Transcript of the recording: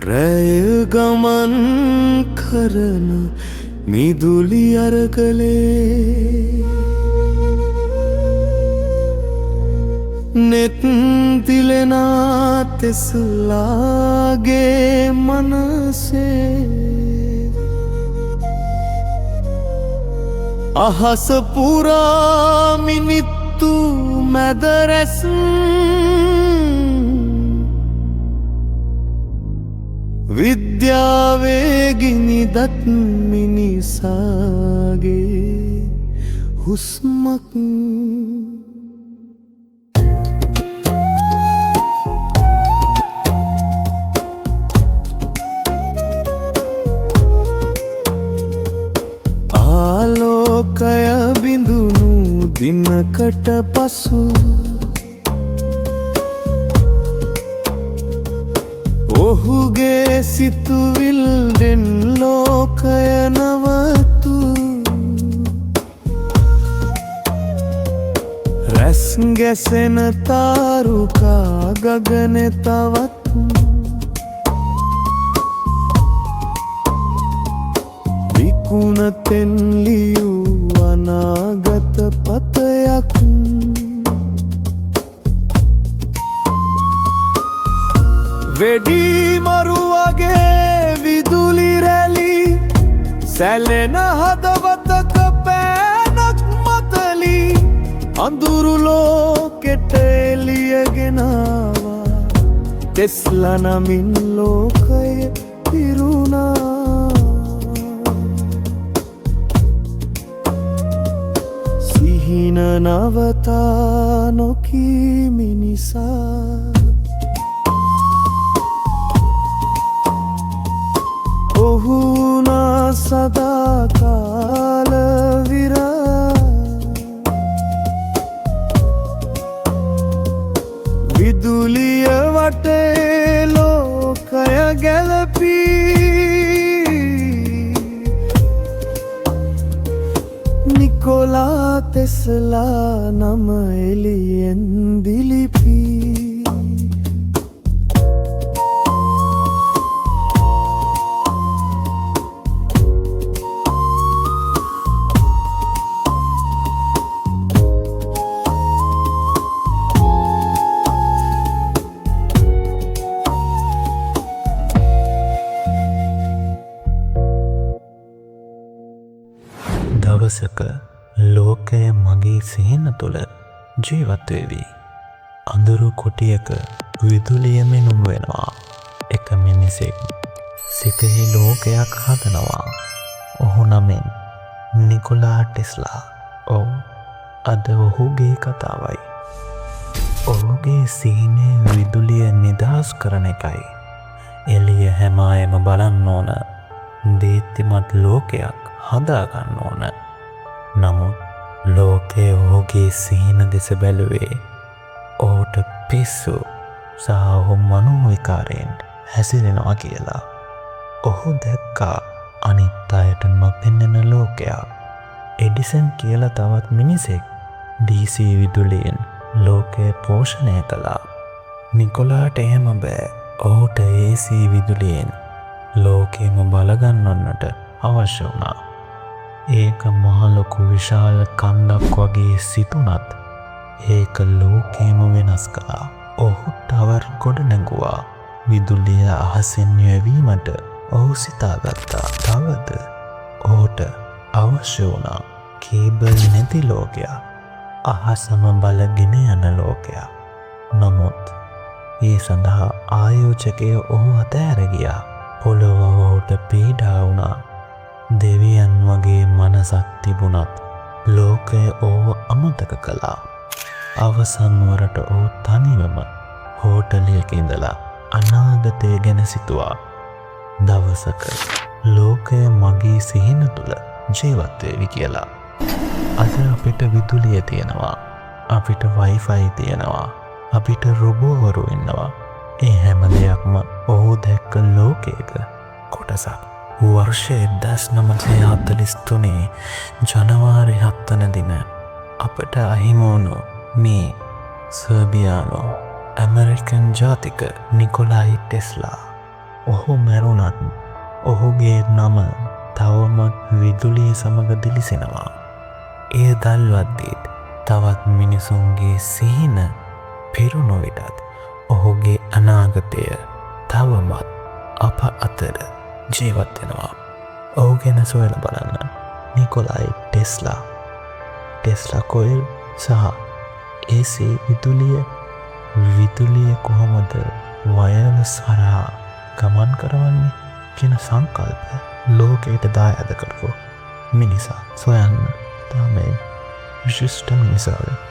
රැය ගමන් කරන මිදුලි අරගලේ නෙත් දිලෙනා තෙස්ලාගේ මනසේ අහස පුරා මිනිත්තු මැද රැස් විද්‍යාවේ ගිනිදත් මිනිසාගේ හුස්මක් ආලෝකය බිඳුණු දිනකට පසු ඔහුගේ සිතුවිල්ලෙන් ලෝකය නවතු රැස් ගැසෙන තාරුකා ගගනෙ තවත් විකුණතෙන් ලියූ අනාගත පතයක් වෙඩි මරුවගේ විදුලි රැලි සැලෙන හදවතක පෑනක් මතලි අඳුරු ලෝකෙට එළියගෙනවා තෙස්ලා නමින් ලෝකය පිරුණා සිහින නවතා නොකී මිනිසා ඔහුනා සදාකාල විරා විදුලිය වටේ ලෝකය ගැලපී නිකොලා තෙස්ලා නම එළියෙන් දිලිපී දවසක ලෝකය මගේ සිහින තුළ ජීවත් වෙවි. අඳුරු කුටියක විදුලිය මෙනුම් වෙනවා. එක මිනිසෙක් සිතෙහි ලෝකයක් හදනවා. ඔහු නමින් නිකොලා ටෙස්ලා. ඔව්, අද ඔහුගේ කතාවයි. ඔහුගේ සිහිනේ විදුලිය නිදහස් කරන එකයි. එළිය හැම අයම බලන්න ඕන දීප්තිමත් ලෝකයක් හදාගන්න ඕන. නමුත් ලෝකයේ ඔහුගේ සිහින දෙස බැලුවේ ඔහුට පිස්සු සහ ඔහු මනෝවිකාරයෙන් හැසිරෙනවා කියලා. ඔහු දැක්කා අනිත් අයට නොපෙනෙන ලෝකයක්. එඩිසන් කියලා තවත් මිනිසෙක් DC විදුලියෙන් ලෝකය පෝෂණය කළා. නිකොලාට එහෙම බෑ. ඔහුට AC විදුලියෙන් ලෝකෙම බලගන්නන්නට අවශ්‍ය වුණා. ඒක මහලොකු විශාල කන්දක් වගේ සිතුනත් ඒක ලෝකෙම වෙනස් කළා. ඔහු ටවර් ගොඩ නැගුවා. විදුලිය අහසෙන් යැවීමට ඔහු සිතාගත්තා. තවද ඔහුට අවශ්‍ය වුණා කේබල් නැති ලෝකයක්, අහසම බලගෙන යන ලෝකයක්. නමුත් ඒ සඳහා ආයෝජකය ඔහු අතහැර ගියා. පොළොව ඔහුට පීඩා වුණා. දෙවියන් වගේ මනසක් තිබුණත් ලෝකය ඔහුව අමතක කළා. අවසන් වරට ඔහු තනිවම හෝටලයක ඉඳලා අනාගතය ගැන සිතුවා. දවසක ලෝකය මගේ සිහින තුළ ජීවත් වේවි කියලා. අද අපිට විදුලිය තියෙනවා, අපිට වයිෆයි තියෙනවා, අපිට රොබෝවරු ඉන්නවා. ඒ හැම දෙයක්ම ඔහු දැක්ක ලෝකය ලෝකයක කොටසක්. වර්ෂය 1943 ජනවාරි 7 වන දින අපට අහිමෝනු මේ සර්බියානෝ ඇමරිකන් ජාතික නිකොලයි ටෙස්ලා. ඔහු මැරුණත් ඔහුගේ නම තවමත් විදුලිය සමග දිලිසෙනවා. එය දල්වද්දීත් තවත් මිනිසුන්ගේ සිහින පිරුණු විටත් ඔහුගේ අනාගතය තවමත් අප අතර ජීවත් වෙනවා. ඔහු ගැන සොයලා බලන්න. නිකොලයි ටෙස්ලා කොයිල් සහ AC විදුලිය කොහොමද වයර්ලස් හරහා ගමන් කරවන්නේ කියන සංකල්ප ලෝකයට දායාද කරපු මිනිසා සොයන්න තමයි විශිෂ්ට මිනිසාවේ